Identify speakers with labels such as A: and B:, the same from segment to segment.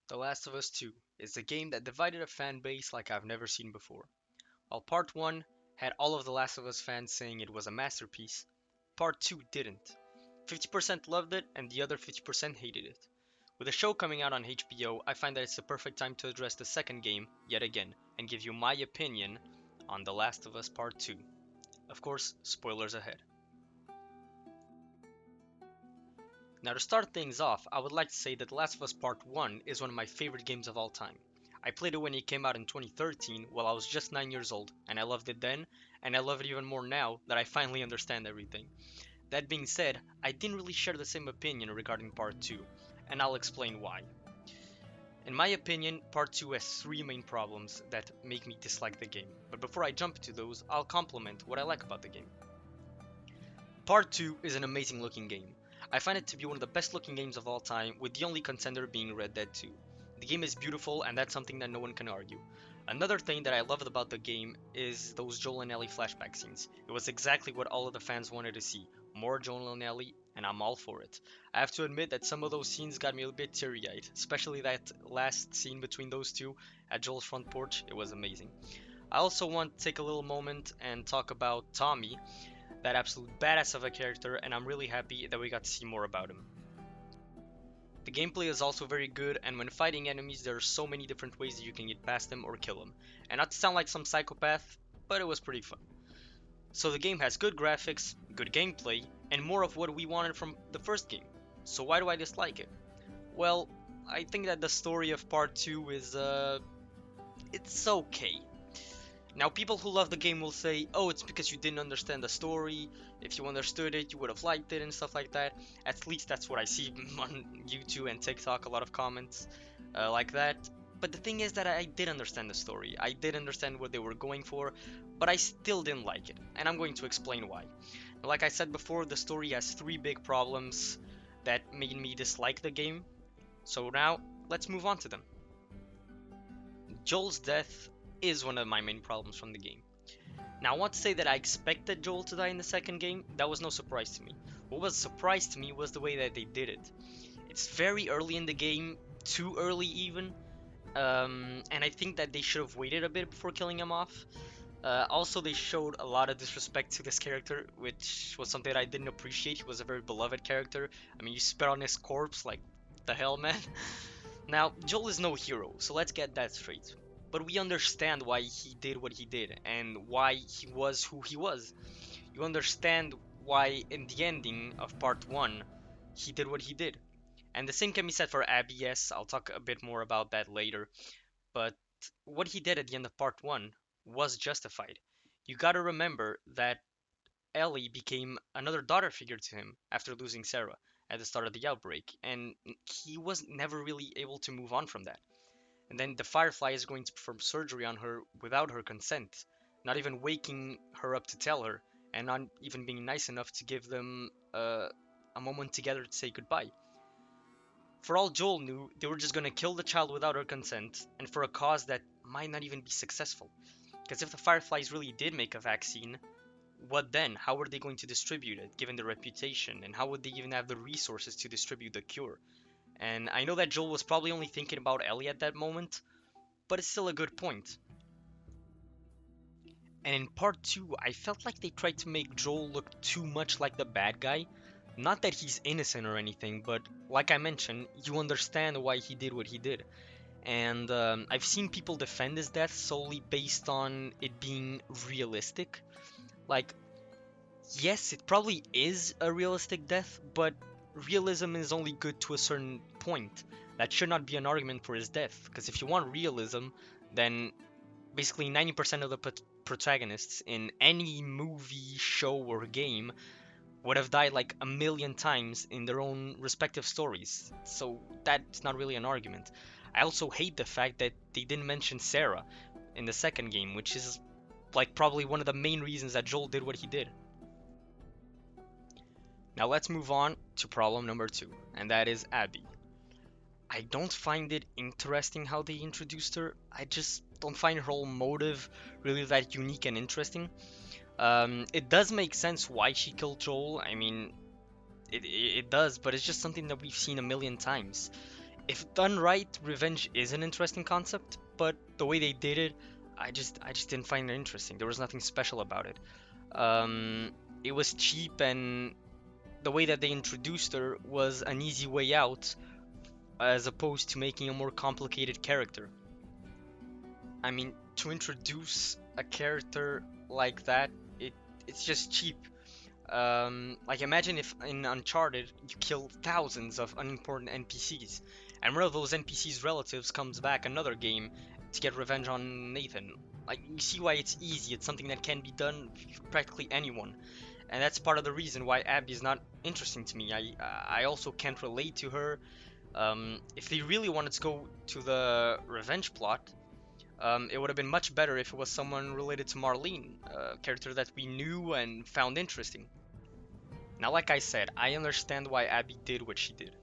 A: The Last of Us 2 is a game that divided a fan base like I've never seen before. While Part 1 had all of The Last of Us fans saying it was a masterpiece, Part 2 didn't. 50% loved it and the other 50% hated it. With the show coming out on HBO, I find that it's the perfect time to address the second game yet again and give you my opinion on The Last of Us Part 2. Of course, spoilers ahead. Now, to start things off, I would like to say that The Last of Us Part 1 is one of my favorite games of all time. I played it when it came out in 2013 while I was just 9 years old, and I loved it then, and I love it even more now that I finally understand everything. That being said, I didn't really share the same opinion regarding Part 2, and I'll explain why. In my opinion, Part 2 has three main problems that make me dislike the game, but before I jump into those, I'll compliment what I like about the game. Part 2 is an amazing looking game. I find it to be one of the best looking games of all time, with the only contender being Red Dead 2. The game is beautiful, and that's something that no one can argue. Another thing that I loved about the game is those Joel and Ellie flashback scenes. It was exactly what all of the fans wanted to see. More Joel and Ellie, and I'm all for it. I have to admit that some of those scenes got me a bit teary-eyed, especially that last scene between those two at Joel's front porch. It was amazing. I also want to take a little moment and talk about Tommy, that absolute badass of a character, and I'm really happy that we got to see more about him. The gameplay is also very good, and when fighting enemies, there are so many different ways that you can get past them or kill them. And not to sound like some psychopath, but it was pretty fun. So the game has good graphics, good gameplay, and more of what we wanted from the first game. So why do I dislike it? Well, I think that the story of part 2 is it's okay. Now, people who love the game will say, oh, it's because you didn't understand the story. If you understood it, you would have liked it and stuff like that. At least that's what I see on YouTube and TikTok, a lot of comments like that. But the thing is that I did understand the story. I did understand what they were going for, but I still didn't like it. And I'm going to explain why. Like I said before, the story has three big problems that made me dislike the game. So now, let's move on to them. Joel's death is one of my main problems from the game. Now, I want to say that I expected Joel to die in the second game. That was no surprise to me. What was a surprise to me was the way that they did it. It's very early in the game, too early even, and I think that they should have waited a bit before killing him off. Also, they showed a lot of disrespect to this character, which was something that I didn't appreciate. He was a very beloved character. I mean, you spit on his corpse, like, the hell, man? Now, Joel is no hero, so let's get that straight. But we understand why he did what he did and why he was who he was. You understand why, in the ending of part 1, he did what he did. And the same can be said for Abby, yes, I'll talk a bit more about that later. But what he did at the end of part 1 was justified. You gotta remember that Ellie became another daughter figure to him after losing Sarah at the start of the outbreak, and he was never really able to move on from that. And then the Firefly is going to perform surgery on her without her consent, not even waking her up to tell her, and not even being nice enough to give them a moment together to say goodbye. For all Joel knew, they were just going to kill the child without her consent, and for a cause that might not even be successful. Because if the Fireflies really did make a vaccine, what then? How were they going to distribute it, given their reputation? And how would they even have the resources to distribute the cure? And I know that Joel was probably only thinking about Ellie at that moment, but it's still a good point. And in part 2, I felt like they tried to make Joel look too much like the bad guy. Not that he's innocent or anything, but like I mentioned, you understand why he did what he did. And I've seen people defend his death solely based on it being realistic. Like, yes, it probably is a realistic death, but realism is only good to a certain point. That should not be an argument for his death, because if you want realism, then basically 90% of the protagonists in any movie, show, or game would have died like a million times in their own respective stories. So that's not really an argument. I also hate the fact that they didn't mention Sarah in the second game, which is like probably one of the main reasons that Joel did what he did. Now let's move on to problem number 2, and that is Abby. I don't find it interesting how they introduced her. I just don't find her whole motive really that unique and interesting. It does make sense why she killed Joel. I mean, it does, but it's just something that we've seen a million times. If done right, revenge is an interesting concept, but the way they did it, I just didn't find it interesting. There was nothing special about it. Um, it was cheap, and the way that they introduced her was an easy way out, as opposed to making a more complicated character. I mean, to introduce a character like that, it it's just cheap. Like imagine if in Uncharted you kill thousands of unimportant NPCs, and one of those NPCs' relatives comes back another game to get revenge on Nathan. Like you see why it's easy. It's something that can be done with practically anyone, and that's part of the reason why Abby is not interesting to me. I also can't relate to her. If they really wanted to go to the revenge plot, it would have been much better if it was someone related to Marlene, a character that we knew and found interesting. Now, like I said, I understand why Abby did what she did,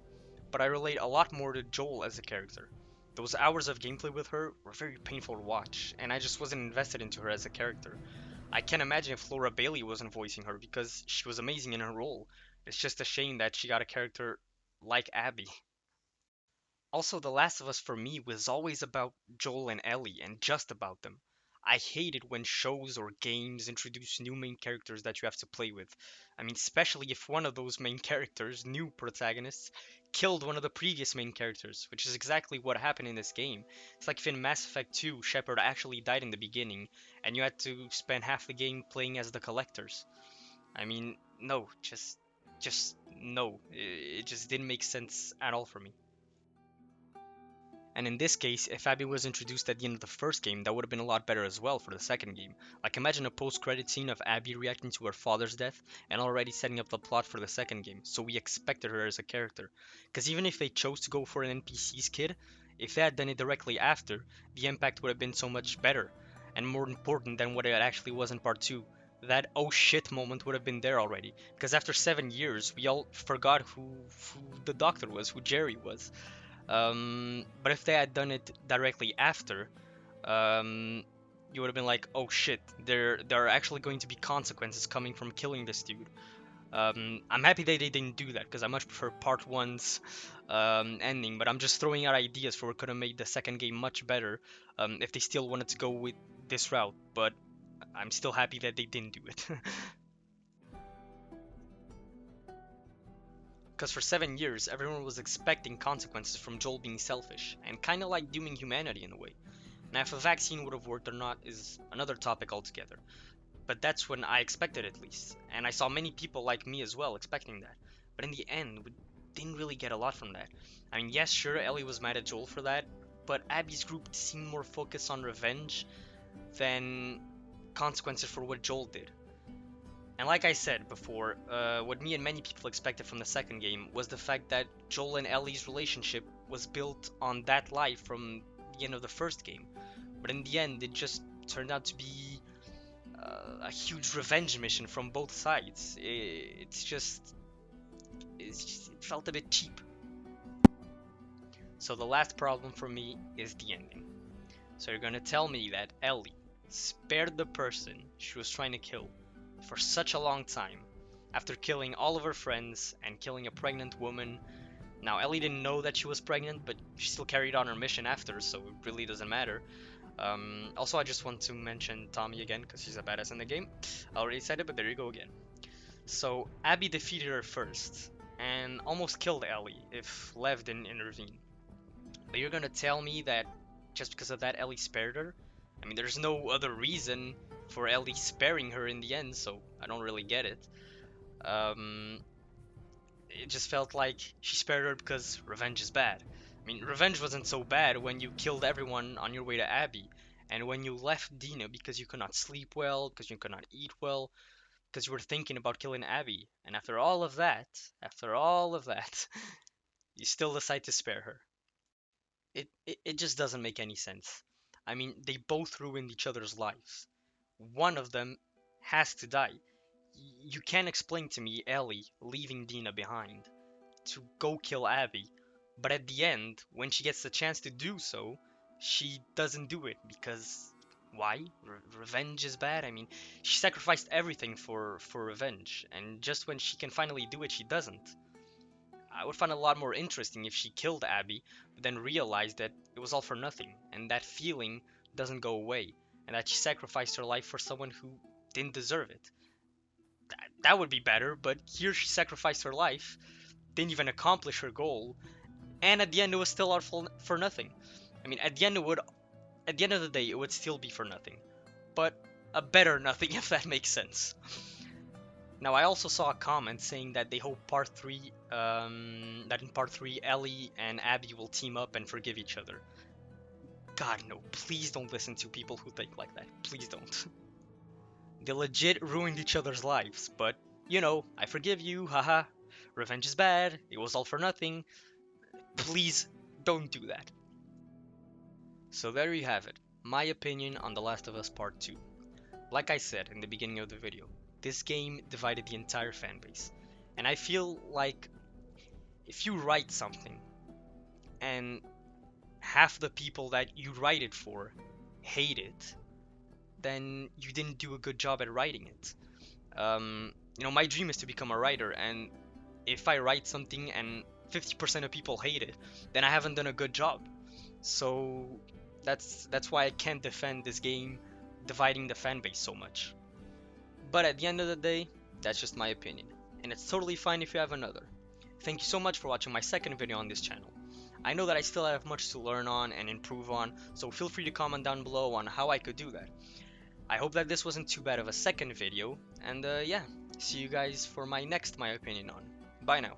A: but I relate a lot more to Joel as a character. Those hours of gameplay with her were very painful to watch, and I just wasn't invested into her as a character. I can't imagine if Laura Bailey wasn't voicing her because she was amazing in her role. It's just a shame that she got a character like Abby. Also, The Last of Us for me was always about Joel and Ellie and just about them. I hate it when shows or games introduce new main characters that you have to play with. I mean, especially if one of those main characters, new protagonists, killed one of the previous main characters, which is exactly what happened in this game. It's like if in Mass Effect 2, Shepard actually died in the beginning, and you had to spend half the game playing as the Collectors. I mean, no, just no. It just didn't make sense at all for me. And in this case, if Abby was introduced at the end of the first game, that would have been a lot better as well for the second game. Like imagine a post-credit scene of Abby reacting to her father's death and already setting up the plot for the second game, so we expected her as a character. Because even if they chose to go for an NPC's kid, if they had done it directly after, the impact would have been so much better and more important than what it actually was in part 2. That oh shit moment would have been there already. Because after 7 years, we all forgot who the doctor was, who Jerry was. But if they had done it directly after, um, you would have been like, oh shit, there are actually going to be consequences coming from killing this dude. I'm happy they didn't do that because I much prefer part one's ending, but I'm just throwing out ideas for what could have made the second game much better if they still wanted to go with this route, but I'm still happy that they didn't do it. Because for 7 years, everyone was expecting consequences from Joel being selfish, and kinda like dooming humanity in a way. Now, if a vaccine would have worked or not is another topic altogether, but that's when I expected at least, and I saw many people like me as well expecting that. But in the end, we didn't really get a lot from that. I mean, yes, sure, Ellie was mad at Joel for that, but Abby's group seemed more focused on revenge than consequences for what Joel did. And like I said before, what me and many people expected from the second game was the fact that Joel and Ellie's relationship was built on that lie from the end of the first game. But in the end, it just turned out to be a huge revenge mission from both sides. It felt a bit cheap. So the last problem for me is the ending. So you're gonna tell me that Ellie spared the person she was trying to kill for such a long time after killing all of her friends and killing a pregnant woman. Now, Ellie didn't know that she was pregnant, but she still carried on her mission after, so it really doesn't matter. Also, I just want to mention Tommy again because she's a badass in the game. I already said it, but there you go again. So, Abby defeated her first and almost killed Ellie if Lev didn't intervene. But you're gonna tell me that just because of that, Ellie spared her? I mean, there's no other reason for Ellie sparing her in the end, so I don't really get it. Um, it just felt like she spared her because revenge is bad. I mean, revenge wasn't so bad when you killed everyone on your way to Abby, and when you left Dina because you could not sleep well, because you could not eat well, because you were thinking about killing Abby. And after all of that, you still decide to spare her. It just doesn't make any sense. I mean, they both ruined each other's lives. One of them has to die. You can't explain to me Ellie leaving Dina behind to go kill Abby, but at the end, when she gets the chance to do so, she doesn't do it because why? Revenge is bad. I mean, she sacrificed everything for revenge, and just when she can finally do it, she doesn't. I would find it a lot more interesting if she killed Abby, but then realized that it was all for nothing, and that feeling doesn't go away, and that she sacrificed her life for someone who didn't deserve it. That would be better, but here she sacrificed her life, didn't even accomplish her goal, and at the end it was still all for nothing. I mean, at the end of the day, it would still be for nothing, but a better nothing, if that makes sense. Now, I also saw a comment saying that they hope that in part 3, Ellie and Abby will team up and forgive each other. God, no, please don't listen to people who think like that. Please don't. They legit ruined each other's lives, but, I forgive you, haha. Revenge is bad, it was all for nothing. Please don't do that. So there you have it, my opinion on The Last of Us Part 2. Like I said in the beginning of the video, this game divided the entire fanbase. And I feel like if you write something and half the people that you write it for hate it, then you didn't do a good job at writing it. My dream is to become a writer, and if I write something and 50% of people hate it, then I haven't done a good job. So that's why I can't defend this game dividing the fan base so much. But at the end of the day, that's just my opinion, and it's totally fine if you have another. Thank you so much for watching my second video on this channel. I know that I still have much to learn on and improve on, so feel free to comment down below on how I could do that. I hope that this wasn't too bad of a second video, and yeah, see you guys for my next My Opinion on. Bye now.